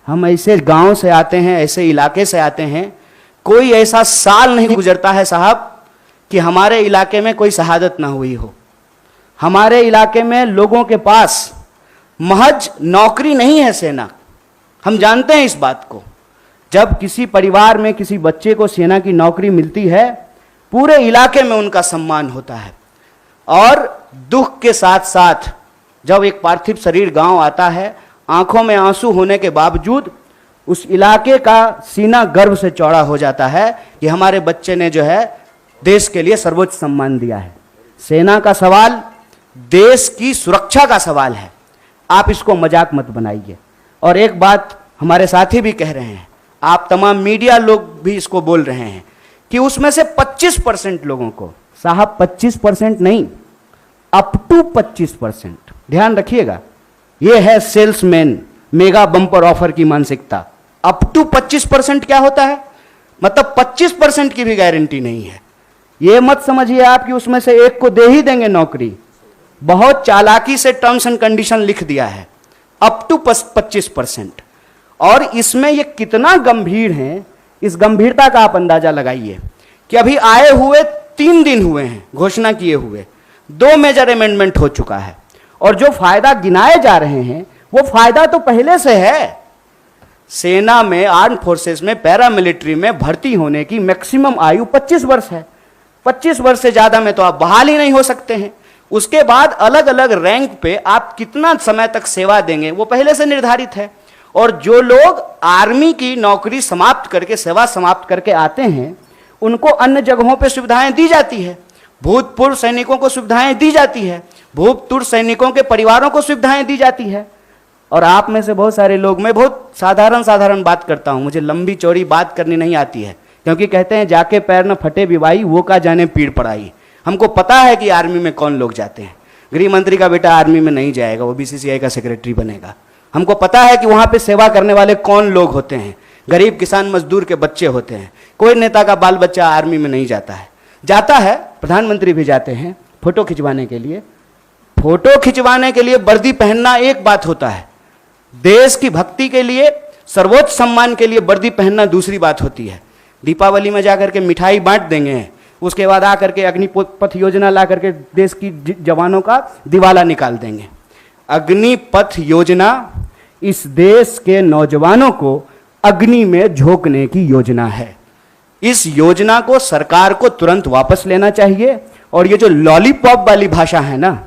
हम ऐसे गांव से आते हैं, ऐसे इलाके से आते हैं, कोई ऐसा साल नहीं गुजरता है साहब कि हमारे इलाके में कोई शहादत ना हुई हो। हमारे इलाके में लोगों के पास महज नौकरी नहीं है सेना, हम जानते हैं इस बात को। जब किसी परिवार में किसी बच्चे को सेना की नौकरी मिलती है, पूरे इलाके में उनका सम्मान होता है। और दुख के साथ साथ जब एक पार्थिव शरीर गांव आता है, आंखों में आंसू होने के बावजूद उस इलाके का सीना गर्व से चौड़ा हो जाता है कि हमारे बच्चे ने जो है देश के लिए सर्वोच्च सम्मान दिया है। सेना का सवाल देश की सुरक्षा का सवाल है, आप इसको मजाक मत बनाइए। और एक बात हमारे साथी भी कह रहे हैं, आप तमाम मीडिया लोग भी इसको बोल रहे हैं कि उसमें से 25% लोगों को, साहब 25% नहीं, अप टू 25%, ध्यान रखिएगा, यह है सेल्समैन मेगा बम्पर ऑफर की मानसिकता। अप टू 25% क्या होता है? मतलब 25% की भी गारंटी नहीं है। यह मत समझिए आप कि उसमें से एक को दे ही देंगे नौकरी। बहुत चालाकी से टर्म्स एंड कंडीशन लिख दिया है, अप टू 25%। और इसमें यह कितना गंभीर है, इस गंभीरता का आप अंदाजा लगाइए कि अभी आए हुए 3 दिन हुए हैं घोषणा किए हुए, 2 मेजर अमेंडमेंट हो चुका है, और जो फायदा गिनाए जा रहे हैं वो फायदा तो पहले से है। सेना में, आर्म फोर्सेस में, पैरामिलिट्री में भर्ती होने की मैक्सिमम आयु 25 वर्ष है। 25 वर्ष से ज्यादा में तो आप बहाल ही नहीं हो सकते हैं। उसके बाद अलग अलग रैंक पे आप कितना समय तक सेवा देंगे वो पहले से निर्धारित है। और जो लोग आर्मी की नौकरी समाप्त करके, सेवा समाप्त करके आते हैं, उनको अन्य जगहों पे सुविधाएं दी जाती है। भूतपूर्व सैनिकों को सुविधाएं दी जाती है, भूतपूर्व सैनिकों के परिवारों को सुविधाएं दी जाती है। और आप में से बहुत सारे लोग, मैं बहुत साधारण बात करता हूं, मुझे लंबी चौड़ी बात करनी नहीं आती है, क्योंकि कहते हैं जाके पैर न फटे बिवाई, वो का जाने पीड़ पड़ाई। हमको पता है कि आर्मी में कौन लोग जाते हैं। गृह मंत्री का बेटा आर्मी में नहीं जाएगा, वो बीसीसीआई का सेक्रेटरी बनेगा। हमको पता है कि वहां पे सेवा करने वाले कौन लोग होते हैं, गरीब किसान मजदूर के बच्चे होते हैं। कोई नेता का बाल बच्चा आर्मी में नहीं जाता है। जाता है, प्रधानमंत्री भी जाते हैं फोटो खिंचवाने के लिए। फोटो खिंचवाने के लिए वर्दी पहनना एक बात होता है, देश की भक्ति के लिए, सर्वोच्च सम्मान के लिए वर्दी पहनना दूसरी बात होती है। दीपावली में जाकर के मिठाई बांट देंगे, उसके बाद आकर के अग्निपथ योजना ला करके देश की जवानों का दिवाला निकाल देंगे। अग्निपथ योजना इस देश के नौजवानों को अग्नि में झोंकने की योजना है। इस योजना को सरकार को तुरंत वापस लेना चाहिए। और ये जो लॉलीपॉप वाली भाषा है ना,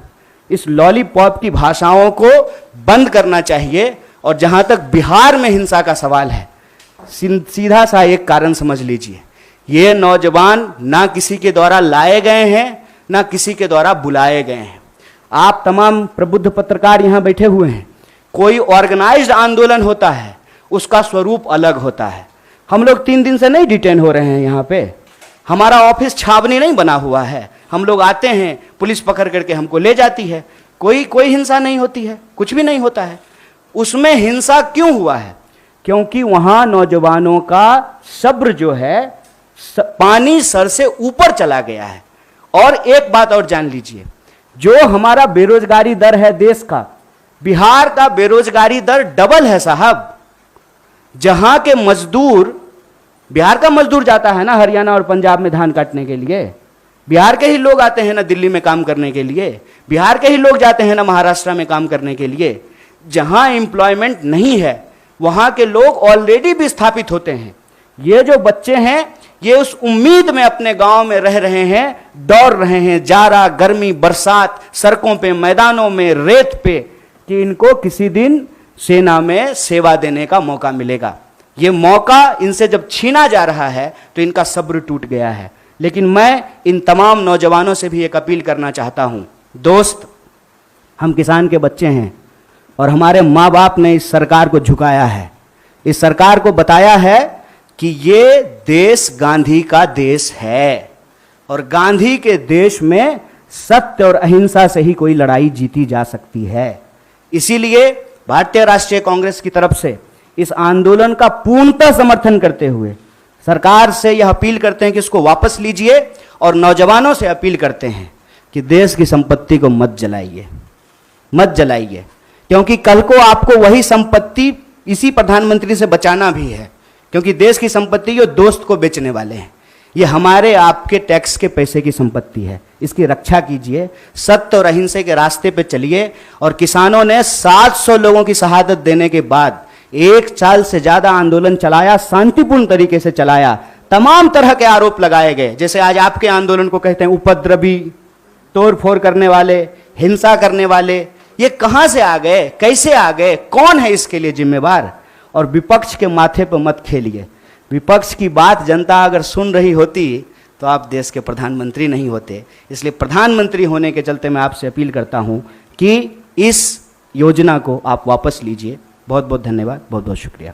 इस लॉलीपॉप की भाषाओं को बंद करना चाहिए। और जहां तक बिहार में हिंसा का सवाल है, सीधा सा एक कारण समझ लीजिए, ये नौजवान ना किसी के द्वारा लाए गए हैं, ना किसी के द्वारा बुलाए गए हैं। आप तमाम प्रबुद्ध पत्रकार यहां बैठे हुए हैं, कोई ऑर्गेनाइज्ड आंदोलन होता है, उसका स्वरूप अलग होता है। हम लोग 3 दिन से नहीं डिटेन हो रहे हैं यहाँ पे, हमारा ऑफिस छावनी नहीं बना हुआ है। हम लोग आते हैं, पुलिस पकड़ करके हमको ले जाती है, कोई हिंसा नहीं होती है, कुछ भी नहीं होता है। उसमें हिंसा क्यों हुआ है? क्योंकि वहां नौजवानों का सब्र जो है पानी सर से ऊपर चला गया है। और एक बात और जान लीजिए, जो हमारा बेरोजगारी दर है देश का, बिहार का बेरोजगारी दर डबल है साहब। जहां के मजदूर, बिहार का मजदूर जाता है ना हरियाणा और पंजाब में धान काटने के लिए, बिहार के ही लोग आते हैं ना दिल्ली में काम करने के लिए, बिहार के ही लोग जाते हैं ना महाराष्ट्र में काम करने के लिए। जहां एम्प्लॉयमेंट नहीं है वहां के लोग ऑलरेडी विस्थापित होते हैं। ये जो बच्चे हैं ये उस उम्मीद में अपने गांव में रह रहे हैं, दौड़ रहे हैं जाड़ा गर्मी बरसात, सड़कों पे, मैदानों में, रेत पे, कि इनको किसी दिन सेना में सेवा देने का मौका मिलेगा। ये मौका इनसे जब छीना जा रहा है तो इनका सब्र टूट गया है। लेकिन मैं इन तमाम नौजवानों से भी एक अपील करना चाहता हूं, दोस्त, हम किसान के बच्चे हैं और हमारे माँ बाप ने इस सरकार को झुकाया है, इस सरकार को बताया है कि ये देश गांधी का देश है और गांधी के देश में सत्य और अहिंसा से ही कोई लड़ाई जीती जा सकती है। इसीलिए भारतीय राष्ट्रीय कांग्रेस की तरफ से इस आंदोलन का पूर्णतः समर्थन करते हुए सरकार से यह अपील करते हैं कि इसको वापस लीजिए और नौजवानों से अपील करते हैं कि देश की संपत्ति को मत जलाइए, मत जलाइए, क्योंकि कल को आपको वही संपत्ति इसी प्रधानमंत्री से बचाना भी है, क्योंकि देश की संपत्ति ये दोस्त को बेचने वाले हैं। ये हमारे आपके टैक्स के पैसे की संपत्ति है, इसकी रक्षा कीजिए, सत्य और अहिंसा के रास्ते पे चलिए। और किसानों ने 700 लोगों की शहादत देने के बाद 1 साल से ज्यादा आंदोलन चलाया, शांतिपूर्ण तरीके से चलाया। तमाम तरह के आरोप लगाए गए, जैसे आज आपके आंदोलन को कहते हैं उपद्रवी, तोड़फोड़ करने वाले, हिंसा करने वाले। ये कहां से आ गए, कैसे आ गए, कौन है इसके लिए जिम्मेवार? और विपक्ष के माथे पर मत खेलिए। विपक्ष की बात जनता अगर सुन रही होती तो आप देश के प्रधानमंत्री नहीं होते। इसलिए प्रधानमंत्री होने के चलते मैं आपसे अपील करता हूं कि इस योजना को आप वापस लीजिए। बहुत बहुत धन्यवाद, बहुत बहुत शुक्रिया।